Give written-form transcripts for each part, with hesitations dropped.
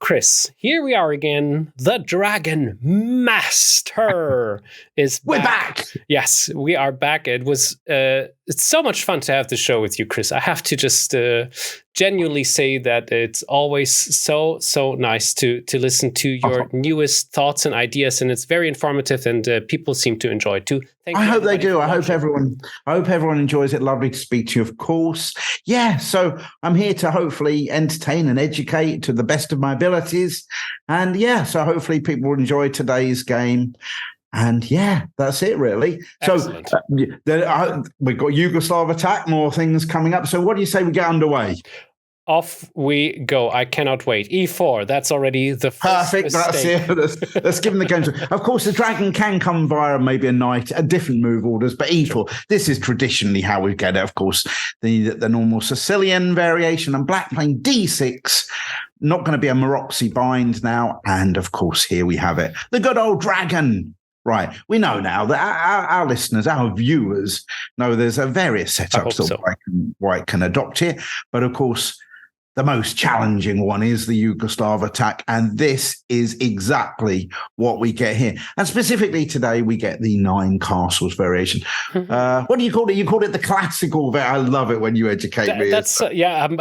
Chris, here we are again. The Dragon Master is back. We're back. Yes, we are back. It's so much fun to have the show with you, Chris. I have to just genuinely say that it's always so nice to listen to your newest thoughts and ideas, and it's very informative, and people seem to enjoy it too. I hope they do. I hope everyone enjoys it. Lovely to speak to you, of course. Yeah, so I'm here to hopefully entertain and educate to the best of my abilities. And yeah, so hopefully people will enjoy today's game. And yeah, that's it really. Excellent. So we've got Yugoslav attack, more things coming up. So what do you say we get underway? Off we go. I cannot wait. E4, that's already the first perfect. mistake. That's it. Let's give them the game. Of course, the dragon can come via maybe a knight, a different move orders, but E4, this is traditionally how we get it. Of course, the normal Sicilian variation, and black playing D6. Not going to be a Maroczy bind now. And of course, here we have it. The good old dragon. Right. We know now that our listeners, our viewers know there's a various setups that White can adopt here. But of course, the most challenging one is the Yugoslav attack. And this is exactly what we get here. And specifically today, we get the 9 castles variation. What do you call it? You call it the classical. I love it when you educate me. I'm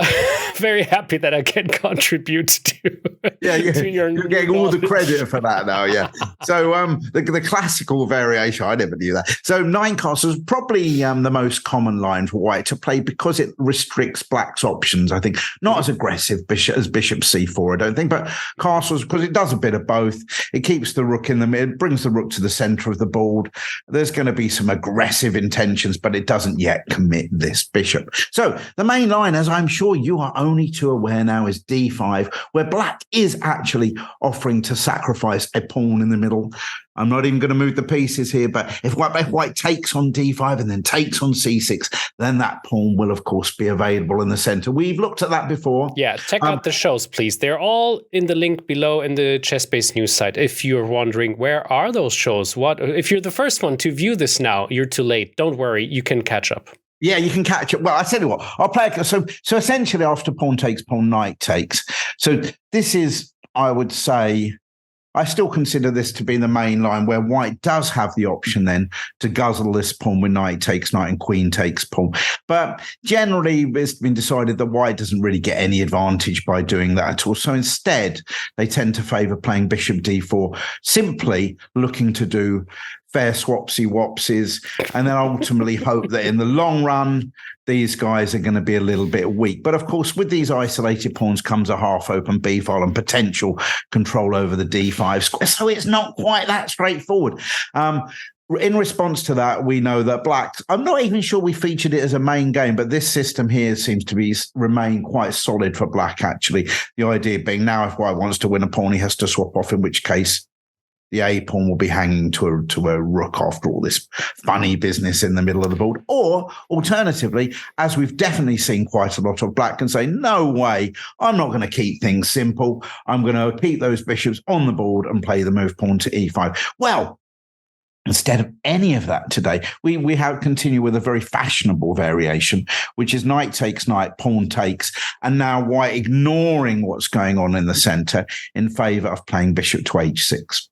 very happy that I can contribute to you're getting all the credit for that now. Yeah. So the classical variation, I never knew that. So 9 castles, probably the most common line for White to play because it restricts Black's options, I think. Not as aggressive as bishop c4, I don't think, but castles, because it does a bit of both. It keeps the rook in the middle, brings the rook to the center of the board. There's going to be some aggressive intentions, but it doesn't yet commit this bishop. So the main line, as I'm sure you are only too aware now, is d5, where Black is actually offering to sacrifice a pawn in the middle. I'm not even going to move the pieces here, but if White takes on d5 and then takes on c6, then that pawn will, of course, be available in the center. We've looked at that before. Yeah, check out the shows, please. They're all in the link below in the Chessbase news site. If you're wondering, where are those shows? If you're the first one to view this now, you're too late. Don't worry, you can catch up. Yeah, you can catch up. Well, I tell you what, I'll play it. So essentially, after pawn takes, pawn knight takes. So this is, I would say, I still consider this to be the main line where White does have the option then to guzzle this pawn with knight takes knight and queen takes pawn. But generally, it's been decided that White doesn't really get any advantage by doing that at all. So instead, they tend to favour playing bishop d4, simply looking to do fair swapsy-wopsies, and then ultimately hope that in the long run, these guys are going to be a little bit weak. But of course, with these isolated pawns comes a half-open b-file and potential control over the d5 square. So it's not quite that straightforward. In response to that, we know that Black, I'm not even sure we featured it as a main game, but this system here seems to remain quite solid for Black, actually. The idea being now if White wants to win a pawn, he has to swap off, in which case the A pawn will be hanging to a rook after all this funny business in the middle of the board. Or alternatively, as we've definitely seen quite a lot of, Black can say, no way, I'm not going to keep things simple. I'm going to keep those bishops on the board and play the move pawn to E5. Well, instead of any of that today, we continue with a very fashionable variation, which is knight takes knight, pawn takes, and now White ignoring what's going on in the center in favor of playing bishop to H6.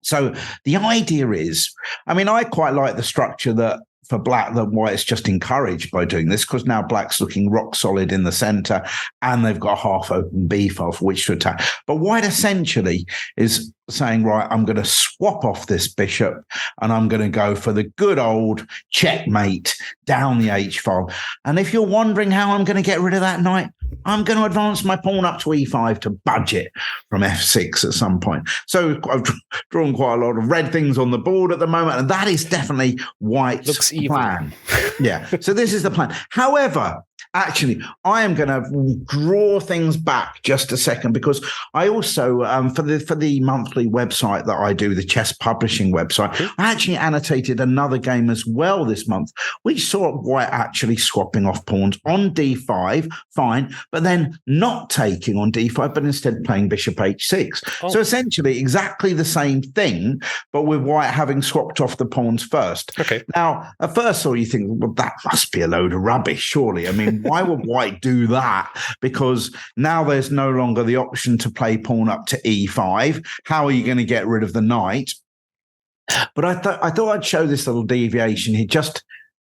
So the idea is, I mean, I quite like the structure that for Black that White is just encouraged by doing this, because now Black's looking rock solid in the center and they've got a half open b-file for which to attack. But White essentially is saying, right, I'm going to swap off this bishop and I'm going to go for the good old checkmate down the h-file. And if you're wondering how I'm going to get rid of that knight, I'm going to advance my pawn up to e5 to budge it from f6 at some point. So I've drawn quite a lot of red things on the board at the moment, and that is definitely White's plan. Yeah, so this is the plan. However, actually, I am going to draw things back just a second, because I also, for the monthly website that I do, the chess publishing website, I actually annotated another game as well this month, which saw White actually swapping off pawns on d5, fine, but then not taking on d5, but instead playing bishop h6. Oh. So essentially exactly the same thing, but with White having swapped off the pawns first. Okay. Now, at first, you think, well, that must be a load of rubbish, surely. I mean, why would white do that? Because now there's no longer the option to play pawn up to e5. How are you going to get rid of the knight? But I thought I'd show this little deviation here, just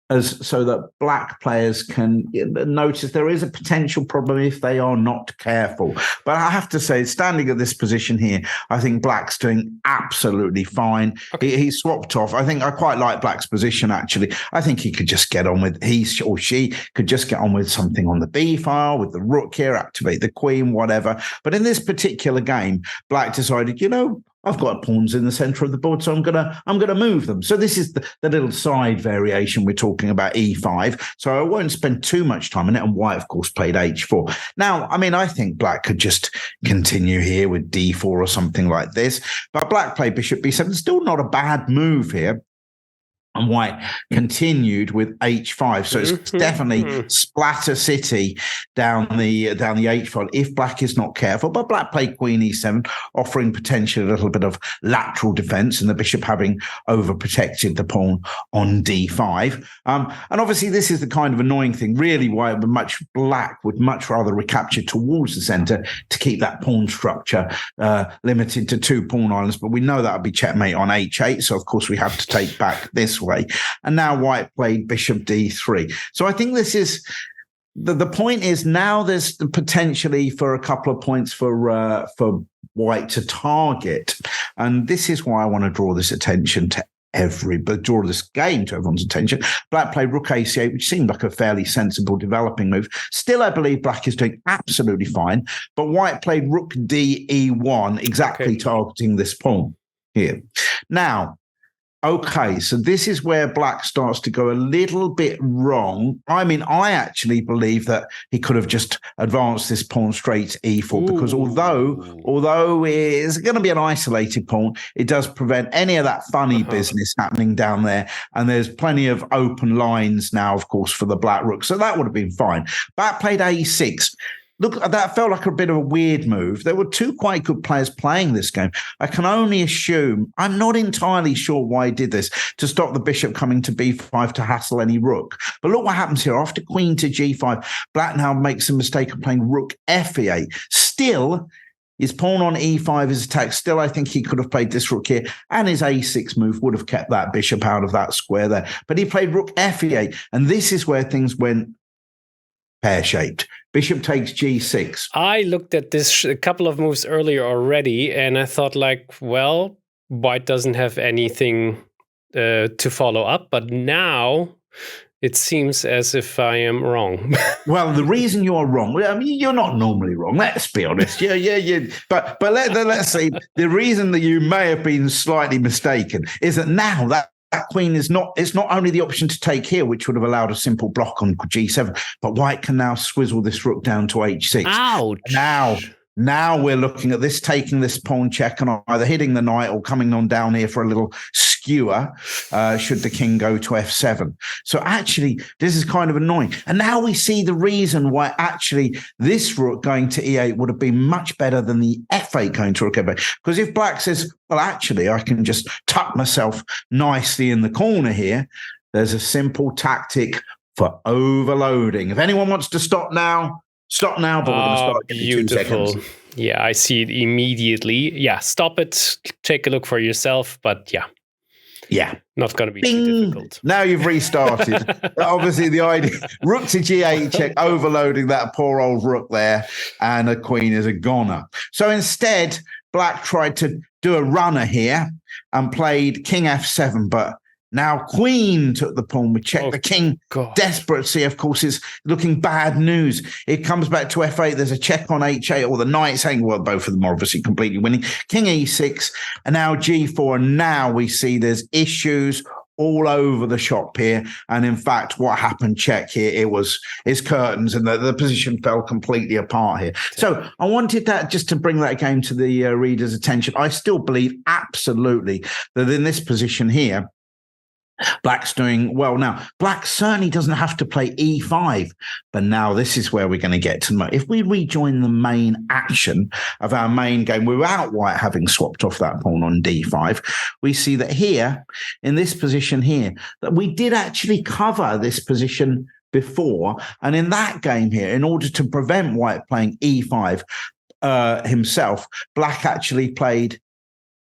as so that black players can notice there is a potential problem if they are not careful. But I have to say, standing at this position here, I think black's doing absolutely fine. Okay. He swapped off. I think I quite like black's position, actually. I think he could just get on with, he or she could just get on with something on the B file, with the rook here, activate the queen, whatever. But in this particular game, black decided, I've got pawns in the center of the board, so I'm gonna move them. So this is the little side variation we're talking about, e5. So I won't spend too much time on it. And white, of course, played h4. Now, I mean, I think black could just continue here with d4 or something like this. But black played bishop b7. Still not a bad move here. And white continued with h5, so it's definitely splatter city down the h file if black is not careful. But black played queen e7, offering potentially a little bit of lateral defense, and the bishop having overprotected the pawn on d5. And obviously, this is the kind of annoying thing. Really, white black would much rather recapture towards the center to keep that pawn structure limited to 2 pawn islands. But we know that would be checkmate on h8, so of course we have to take back this way. And now white played bishop d3. So I think this is the point is now there's potentially for a couple of points for white to target. And this is why I want to draw this attention to draw this game to everyone's attention. Black played rook a8, which seemed like a fairly sensible developing move. Still, I believe black is doing absolutely fine, but white played rook d e1, exactly targeting this pawn here. Now, okay, so this is where black starts to go a little bit wrong. I mean, I actually believe that he could have just advanced this pawn straight to e4, because although it's going to be an isolated pawn, it does prevent any of that funny business happening down there. And there's plenty of open lines now, of course, for the black rook. So that would have been fine. Black played a6. Look, that felt like a bit of a weird move. There were 2 quite good players playing this game. I can only assume, I'm not entirely sure why he did this, to stop the bishop coming to b5 to hassle any rook. But look what happens here. After queen to g5, black now makes a mistake of playing rook f8. Still, his pawn on e5 is attacked. Still, I think he could have played this rook here, and his a6 move would have kept that bishop out of that square there. But he played rook f8, and this is where things went pear-shaped. Bishop takes g6. I looked at this a couple of moves earlier already, and I thought, well, white doesn't have anything to follow up. But now it seems as if I am wrong. Well, the reason you are wrong, I mean, you're not normally wrong. Let's be honest. Yeah. But let's say the reason that you may have been slightly mistaken is that now that queen is it's not only the option to take here, which would have allowed a simple block on g7, but white can now swizzle this rook down to h6. Ouch. Now we're looking at this, taking this pawn check and either hitting the knight or coming on down here for a little skewer should the king go to f7. So actually, this is kind of annoying. And now we see the reason why actually this rook going to e8 would have been much better than the f8 going to rook f8. Because if black says, well, actually, I can just tuck myself nicely in the corner here, there's a simple tactic for overloading. If anyone wants to stop now, but we're going to start in 2 seconds. Yeah, I see it immediately. Yeah, stop it. Take a look for yourself. But yeah, not going to be too difficult. Now you've restarted. Obviously, the idea, rook to g8 check, overloading that poor old rook there, and a queen is a goner. So instead, black tried to do a runner here and played king f7, but now queen took the pawn. We check the king. God. Desperately, of course, is looking bad news. It comes back to f8. There's a check on h8, or the knight saying, well, both of them are obviously completely winning. King e6, and now g4. And now we see there's issues all over the shop here. And in fact, what happened, check here, it's curtains, and the position fell completely apart here. So I wanted that just to bring that game to the reader's attention. I still believe absolutely that in this position here, black's doing well. Now, black certainly doesn't have to play e5, but now this is where we're going to get to. If we rejoin the main action of our main game without white having swapped off that pawn on d5, we see that here, in this position here, that we did actually cover this position before. And in that game here, in order to prevent white playing e5 himself, black actually played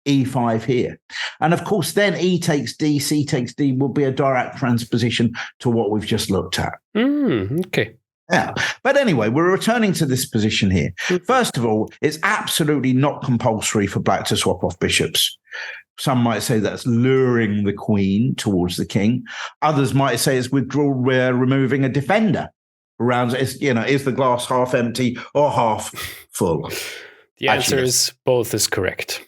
e5 here. And of course, then e takes d, c takes d will be a direct transposition to what we've just looked at. Okay. Yeah. But anyway, we're returning to this position here. First of all, it's absolutely not compulsory for black to swap off bishops. Some might say that's luring the queen towards the king. Others might say it's removing a defender. Around, is the glass half empty or half full? The answer is both is correct.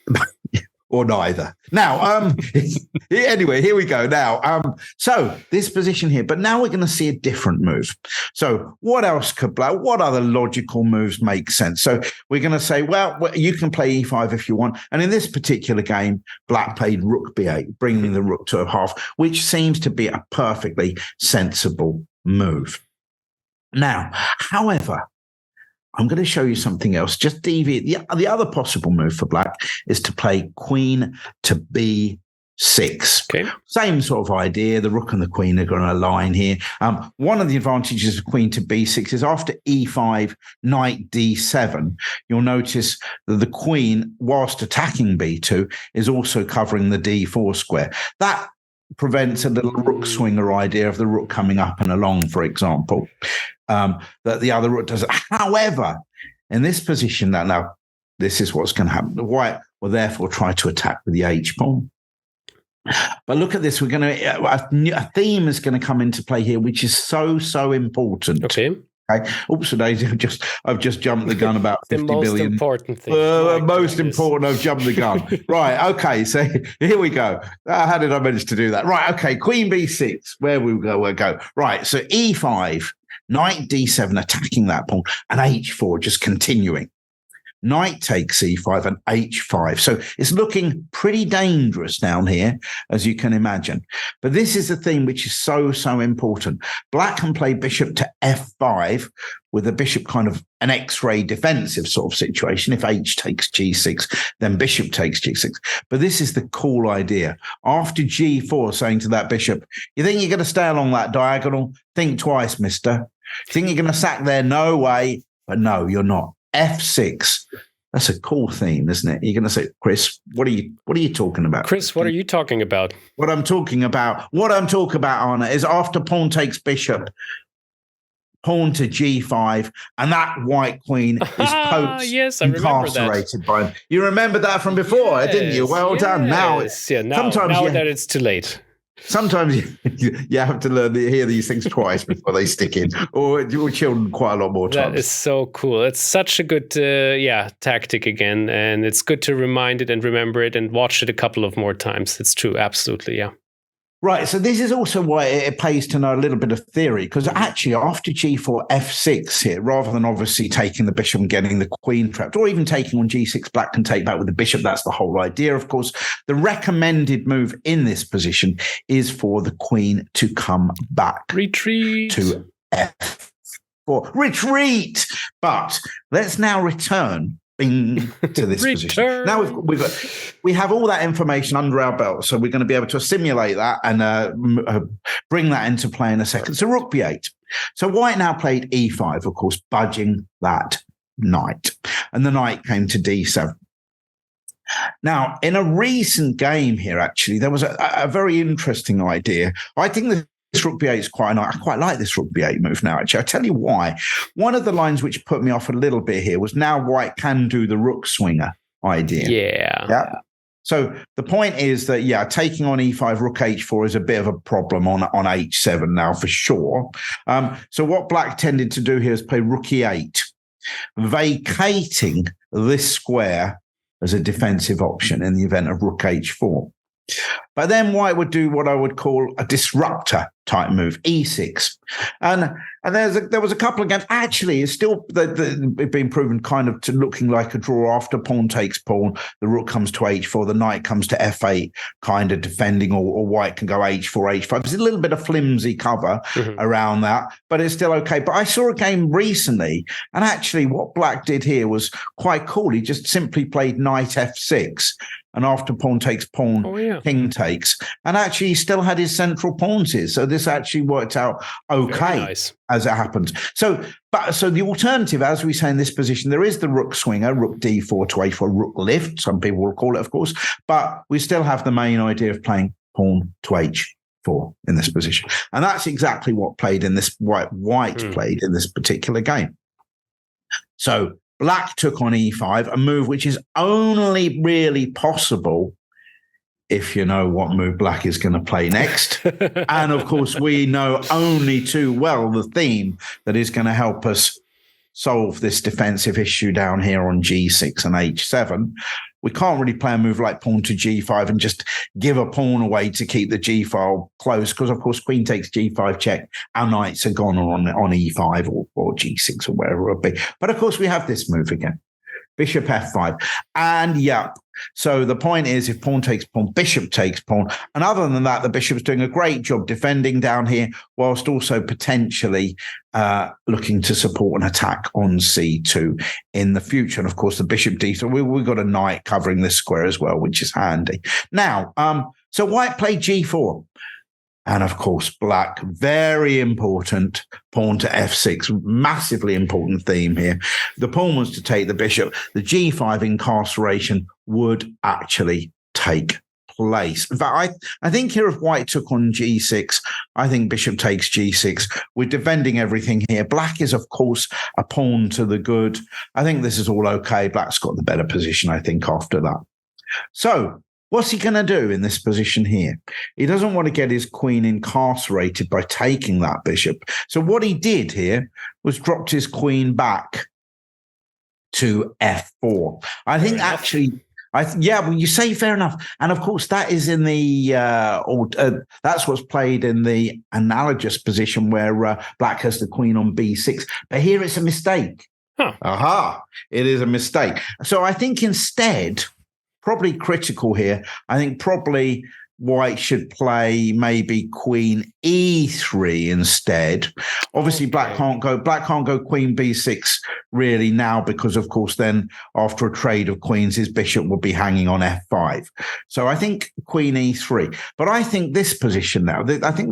Or neither. Now, anyway, here we go. Now, so this position here, but now we're going to see a different move. So what else could black, what other logical moves make sense? So we're going to say, well, you can play e5 if you want. And in this particular game, black played rook b8, bringing the rook to a half, which seems to be a perfectly sensible move. Now, however, I'm going to show you something else. Just deviate. The other possible move for black is to play queen to b6. Okay. Same sort of idea. The rook and the queen are going to align here. One of the advantages of queen to b6 is after e5, knight d7, you'll notice that the queen, whilst attacking b2, is also covering the d4 square. That prevents a little rook swinger idea of the rook coming up and along, for example, that the other rook does. However, in this position, now this is what's going to happen. The white will therefore try to attack with the h pawn. But look at this. We're going to a theme is going to come into play here, which is so important. Okay. Oops, I've just jumped the gun about 50 the most billion. Important thing. Most important, I've jumped the gun. Right, okay, so here we go. How did I manage to do that? Right, okay, queen b6, where we go, we'll go. Right, so e5, knight d7 attacking that pawn, and h4 just continuing. Knight takes e5 and h5. So it's looking pretty dangerous down here, as you can imagine. But this is the theme which is so important. Black can play bishop to f5 with a bishop kind of an X-ray defensive sort of situation. If h takes g6, then bishop takes g6. But this is the cool idea. After g4, saying to that bishop, you think you're going to stay along that diagonal? Think twice, mister. Think you're going to sack there? No way. But no, you're not. F6. That's a cool theme, isn't it? You're going to say, Chris, what are you talking about? Chris, what are you talking about? What I'm talking about, Anna, is after pawn takes bishop, pawn to g5, and that white queen is incarcerated by him. You remember that from before, didn't you? Well done. Now that it's too late. Sometimes you have to hear these things twice before they stick in, or your children quite a lot more times. That is so cool. It's such a good tactic again, and it's good to remind it and remember it and watch it a couple of more times. It's true, absolutely, yeah. Right, so this is also why it pays to know a little bit of theory, because actually after g4, f6 here, rather than obviously taking the bishop and getting the queen trapped, or even taking on g6, black can take back with the bishop. That's the whole idea, of course. The recommended move in this position is for the queen to come back. Retreat. To f4. Retreat! But let's now return to this position. Now we have all that information under our belt, so we're going to be able to assimilate that and bring that into play in a second. So rook b8. So white now played e5, of course, budging that knight, and the knight came to d7. Now, in a recent game here, actually, there was a very interesting idea. I think this rook b8 is quite nice. I quite like this rook b8 move now, actually. I'll tell you why. One of the lines which put me off a little bit here was now white can do the rook swinger idea. Yeah. So the point is that, taking on e5, rook h4 is a bit of a problem on h7 now for sure. So what black tended to do here is play rook e8, vacating this square as a defensive option in the event of rook h4. But then white would do what I would call a disruptor type move, e6. And there was a couple of games. Actually, it's still been proven kind of to looking like a draw after pawn takes pawn. The rook comes to h4, the knight comes to f8, kind of defending, or white can go h4, h5. There's a little bit of flimsy cover around that, but it's still okay. But I saw a game recently, and actually what black did here was quite cool. He just simply played knight f6. and after pawn takes pawn, king takes. And actually, he still had his central pawns here. So this actually worked out okay as it happens. So the alternative, as we say in this position, there is the rook swinger, rook d4 to a4, rook lift. Some people will call it, of course. But we still have the main idea of playing pawn to h4 in this position. And that's exactly what played in this white played in this particular game. So black took on e5, a move which is only really possible if you know what move black is going to play next. And of course, we know only too well the theme that is going to help us solve this defensive issue down here on g6 and h7. We can't really play a move like pawn to g5 and just give a pawn away to keep the g file close, because, of course, queen takes g5 check, our knights are gone on e5 or g6 or wherever it will be. But, of course, we have this move again. Bishop f5. And, so the point is, if pawn takes pawn, bishop takes pawn. And other than that, the bishop's doing a great job defending down here, whilst also potentially looking to support an attack on c2 in the future. And, of course, the bishop d3, we've got a knight covering this square as well, which is handy. Now, so white played g4. And, of course, black, very important, pawn to f6, massively important theme here. The pawn was to take the bishop. The g5 incarceration would actually take place. In fact, I think here if white took on g6, I think bishop takes g6. We're defending everything here. Black is, of course, a pawn to the good. I think this is all okay. Black's got the better position, I think, after that. So, what's he going to do in this position here? He doesn't want to get his queen incarcerated by taking that bishop. So what he did here was dropped his queen back to f4. I think actually, well, you say fair enough. And of course, that is in the, that's what's played in the analogous position where black has the queen on b6. But here it's a mistake. Aha, it is a mistake. So I think instead, probably critical here, I think probably white should play maybe queen e3 instead. Obviously, black can't go queen b6 really now, because of course then after a trade of queens, his bishop will be hanging on f5. So I think queen e3. But I think this position now, I think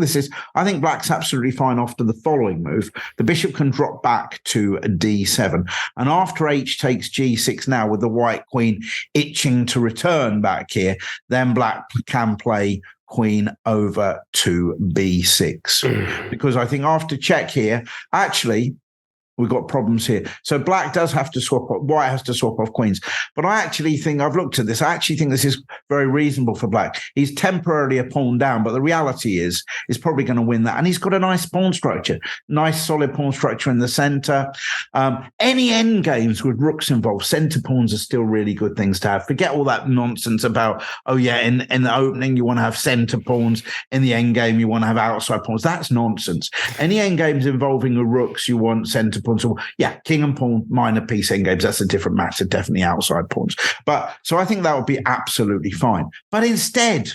black's absolutely fine after the following move. The bishop can drop back to d7. And after h takes g6 now, with the white queen itching to return back here, then black can play queen over to b6. Because I think after check here, actually, we've got problems here. So black does have to swap off, white has to swap off queens. But I actually think, I've looked at this, I actually think this is very reasonable for black. He's temporarily a pawn down, but the reality is he's probably going to win that. And he's got a nice pawn structure, nice solid pawn structure in the center. Any end games with rooks involved, center pawns are still really good things to have. Forget all that nonsense about, in the opening you want to have center pawns, in the end game you want to have outside pawns. That's nonsense. Any end games involving the rooks, you want center pawns. So king and pawn, minor piece endgames, that's a different matter, definitely outside pawns. But so I think that would be absolutely fine. But instead,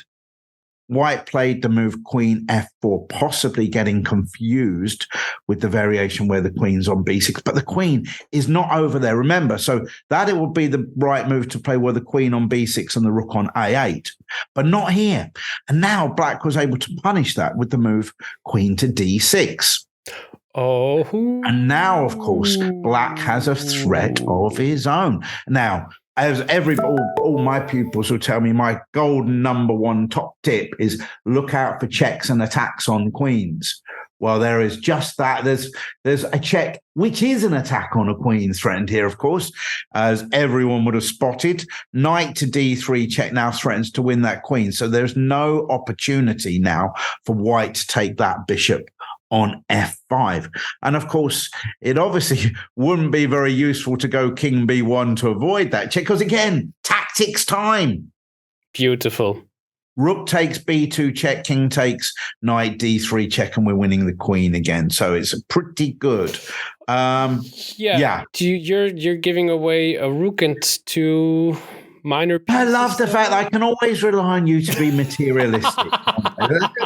white played the move queen f4, possibly getting confused with the variation where the queen's on b6. But the queen is not over there, remember. So that it would be the right move to play with the queen on b6 and the rook on a8, but not here. And now black was able to punish that with the move queen to d6. Oh, and now, of course, black has a threat of his own. Now, as all my pupils will tell me, my golden number one top tip is look out for checks and attacks on queens. Well, there is just that. There's a check, which is an attack on a queen threatened here, of course, as everyone would have spotted. Knight to d3 check now threatens to win that queen. So there's no opportunity now for white to take that bishop on f5. And of course, it obviously wouldn't be very useful to go king b1 to avoid that check, because again, tactics time. Beautiful. Rook takes b2 check, king takes knight d3 check, and we're winning the queen again. So it's pretty good. You're giving away a rook and two minor pieces. I love the fact that I can always rely on you to be materialistic.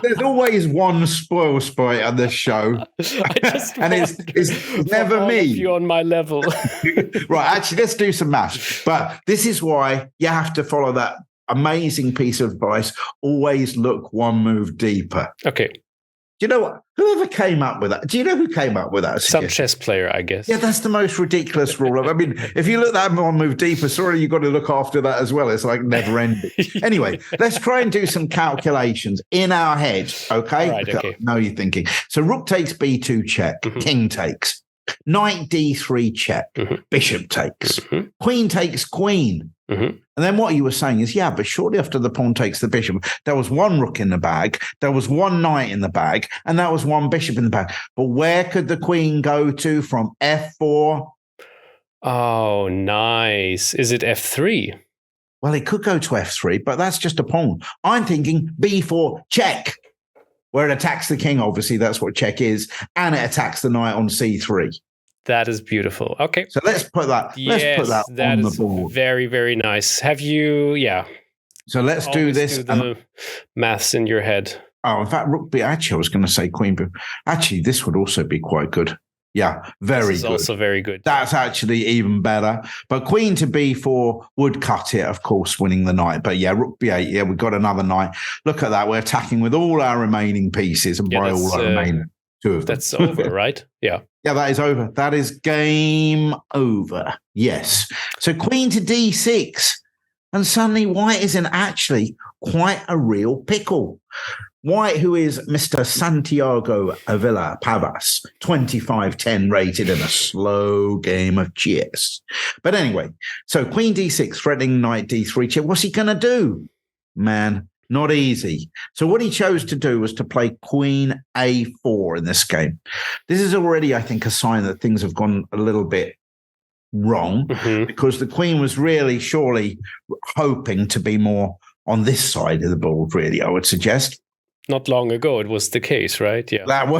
There's always one spoil sport on this show. And it's never me. You on my level. Right, actually, let's do some maths. But this is why you have to follow that amazing piece of advice. Always look one move deeper. Okay. Do you know what? Whoever came up with that? Do you know who came up with that? Some chess player, I guess. Yeah, that's the most ridiculous rule. I mean, if you look that one move deeper, sorry, you've got to look after that as well. It's like never ending. Anyway, let's try and do some calculations in our head. Okay. Right, okay. No, you're thinking. So rook takes b2 check, king takes, knight d3 check, bishop takes, queen takes queen. And then what you were saying is, yeah, but shortly after the pawn takes the bishop, there was one rook in the bag, there was one knight in the bag, and there was one bishop in the bag. But where could the queen go to from f4? Oh, nice. Is it f3? Well, it could go to f3, but that's just a pawn. I'm thinking b4 check, where it attacks the king. Obviously, that's what check is, and it attacks the knight on c3. That is beautiful. Okay. So let's put that. Yes, let's put that on the board. Very, very nice. Have you? Yeah. So let's do this. Do the maths in your head. Oh, in fact, rook b. Actually, I was going to say queen b. Actually, this would also be quite good. Yeah, very this is good. Also very good. That's actually even better. But queen to b4 would cut it, of course, winning the knight. But yeah, rook b8. Yeah, we've got another knight. Look at that. We're attacking with all our remaining pieces, and by all our remaining. Two of them. That's over, right? Yeah. Yeah, that is over. That is game over. Yes. So queen to d6. And suddenly white is in actually quite a real pickle. White, who is Mr. Santiago Avila Pavas, 25-10 rated in a slow game of chess. But anyway, so queen d6, threatening knight d3 check. What's he going to do? Man, not easy. So what he chose to do was to play queen a4 in this game. This is already, I think, a sign that things have gone a little bit wrong because the queen was really surely hoping to be more on this side of the board, really, I would suggest. Not long ago, it was the case, right? Yeah. That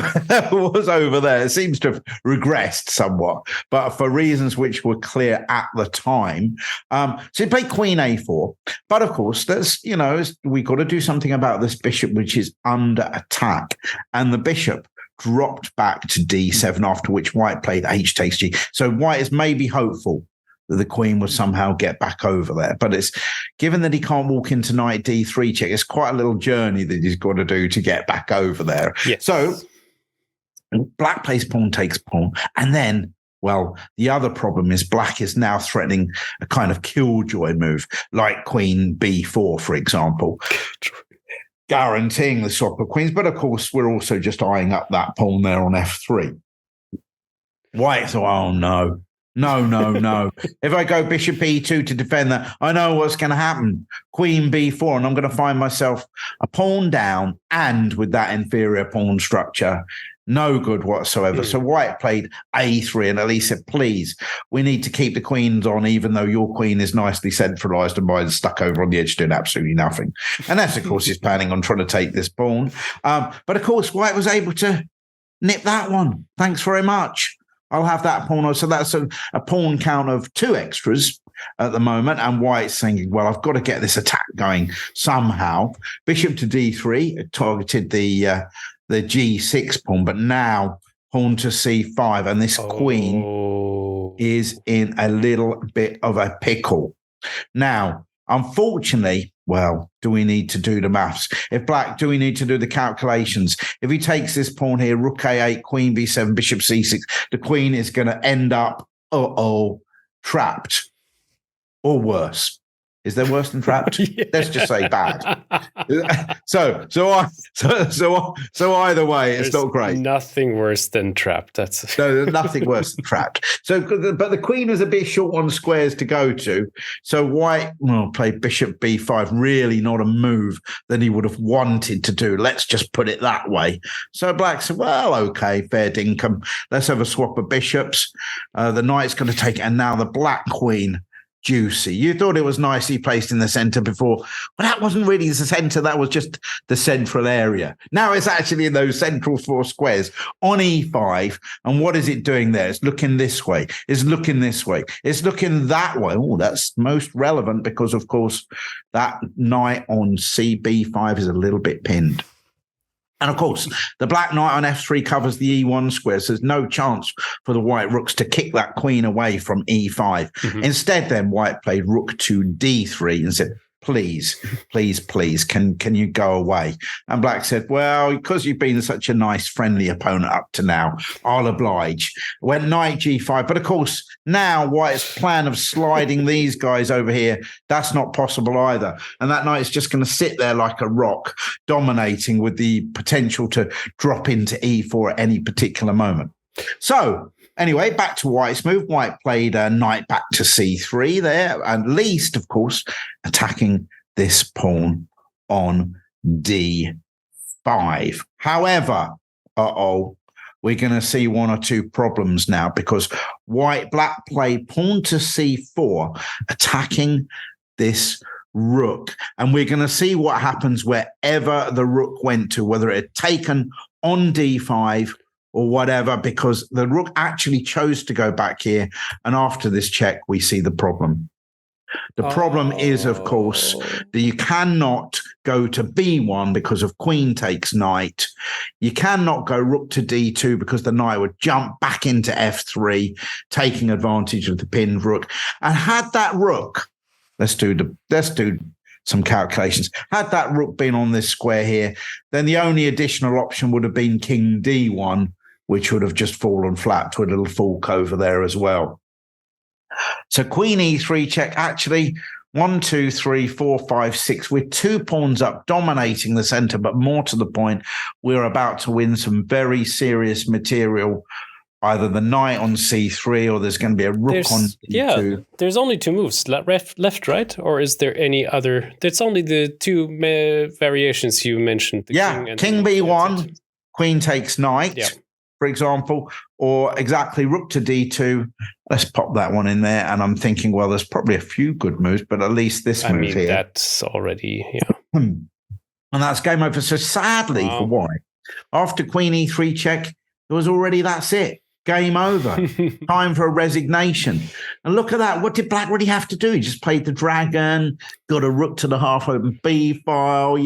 was over there. It seems to have regressed somewhat, but for reasons which were clear at the time. So he played queen a4. But of course, we got to do something about this bishop, which is under attack. And the bishop dropped back to d7, after which white played h takes g. So white is maybe hopeful that the queen will somehow get back over there. But it's given that he can't walk into knight d3 check, it's quite a little journey that he's got to do to get back over there. Yes. So black plays pawn takes pawn. And then, well, the other problem is black is now threatening a kind of killjoy move, like queen b4, for example, guaranteeing the swap of queens. But of course, we're also just eyeing up that pawn there on f3. White thought, oh no. No. If I go bishop e2 to defend that, I know what's going to happen. Queen b4, and I'm going to find myself a pawn down and with that inferior pawn structure. No good whatsoever. So white played a3, and Elise said, please, we need to keep the queens on, even though your queen is nicely centralized and mine's stuck over on the edge doing absolutely nothing. And that's, of course, he's planning on trying to take this pawn. But, of course, white was able to nip that one. Thanks very much. I'll have that pawn. So that's a pawn count of 2 extras at the moment. And white's thinking, well, I've got to get this attack going somehow. Bishop to d3 targeted the g6 pawn, but now pawn to c5. And this queen is in a little bit of a pickle. Now, unfortunately, well, do we need to do the maths? If black, do we need to do the calculations? If he takes this pawn here, rook a8, queen b7, bishop c6, the queen is going to end up, trapped or worse. Is there worse than trapped? Yeah. Let's just say bad. So either way, it's not great. Nothing worse than trapped. No, nothing worse than trapped. So, but the queen was a bit short on squares to go to. So white played bishop b5. Really, not a move that he would have wanted to do. Let's just put it that way. So black said, "Well, okay, fair dinkum. Let's have a swap of bishops. The knight's going to take it, and now the black queen." Juicy. You thought it was nicely placed in the center before. Well, that wasn't really the center. That was just the central area. Now it's actually in those central 4 squares on e5. And what is it doing there? It's looking this way. It's looking this way. It's looking that way. Oh, that's most relevant because, of course, that knight on cb5 is a little bit pinned. And, of course, the black knight on f3 covers the e1 square, so there's no chance for the white rooks to kick that queen away from e5. Instead, then, white played rook to d3 and said, please, please, can you go away? And Black said, well, because you've been such a nice, friendly opponent up to now, I'll oblige. Went knight g5. But of course, now White's plan of sliding these guys over here, that's not possible either. And that knight's just going to sit there like a rock, dominating with the potential to drop into e4 at any particular moment. So anyway, back to White's move. White played a knight back to c3 there, at least, of course, attacking this pawn on d5. However, we're going to see one or two problems now, because Black played pawn to c4, attacking this rook. And we're going to see what happens wherever the rook went to, whether it had taken on d5 or whatever, because the rook actually chose to go back here. And after this check, we see the problem. The problem is, of course, that you cannot go to b1 because of queen takes knight. You cannot go rook to d2 because the knight would jump back into f3, taking advantage of the pinned rook. And had that rook, let's do some calculations. Had that rook been on this square here, then the only additional option would have been king d1, which would have just fallen flat to a little fork over there as well. So queen e3 check, actually 1, 2, 3, 4, 5, 6, with 2 pawns up dominating the center, but more to the point, we're about to win some very serious material, either the knight on c3 or there's going to be a rook on d2. Yeah, there's only 2 moves, left, right, or is there any other? That's only the 2 variations you mentioned. The king b1, queen takes knight, for example, or exactly rook to d2. Let's pop that one in there. And I'm thinking, well, there's probably a few good moves, but at least this move here. That's already, And that's game over. So sadly for White, after queen e3 check, it was already, that's it. Game over. Time for a resignation. And look at that. What did Black really have to do? He just played the dragon, got a rook to the half-open B file,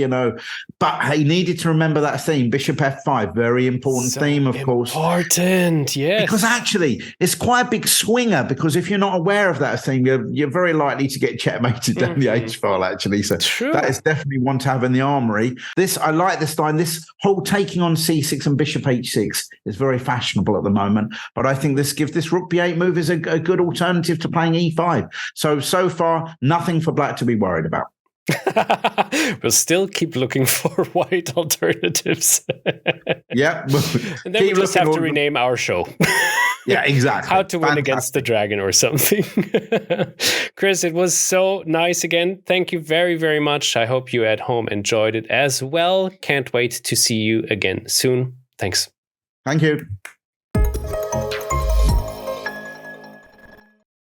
But he needed to remember that theme, bishop f5. Very important theme, of course. Important, yes. Because actually, it's quite a big swinger, because if you're not aware of that theme, you're very likely to get checkmated down the H file, actually. So that is definitely one to have in the armory. I like this line. This whole taking on c6 and bishop h6 is very fashionable at the moment. But I think this rook b8 move is a good alternative to playing e5. So far, nothing for Black to be worried about. We'll still keep looking for White alternatives. Yeah. And then we just have to rename our show. Yeah, exactly. How to win against the dragon or something. Chris, it was so nice again. Thank you very, very much. I hope you at home enjoyed it as well. Can't wait to see you again soon. Thanks. Thank you.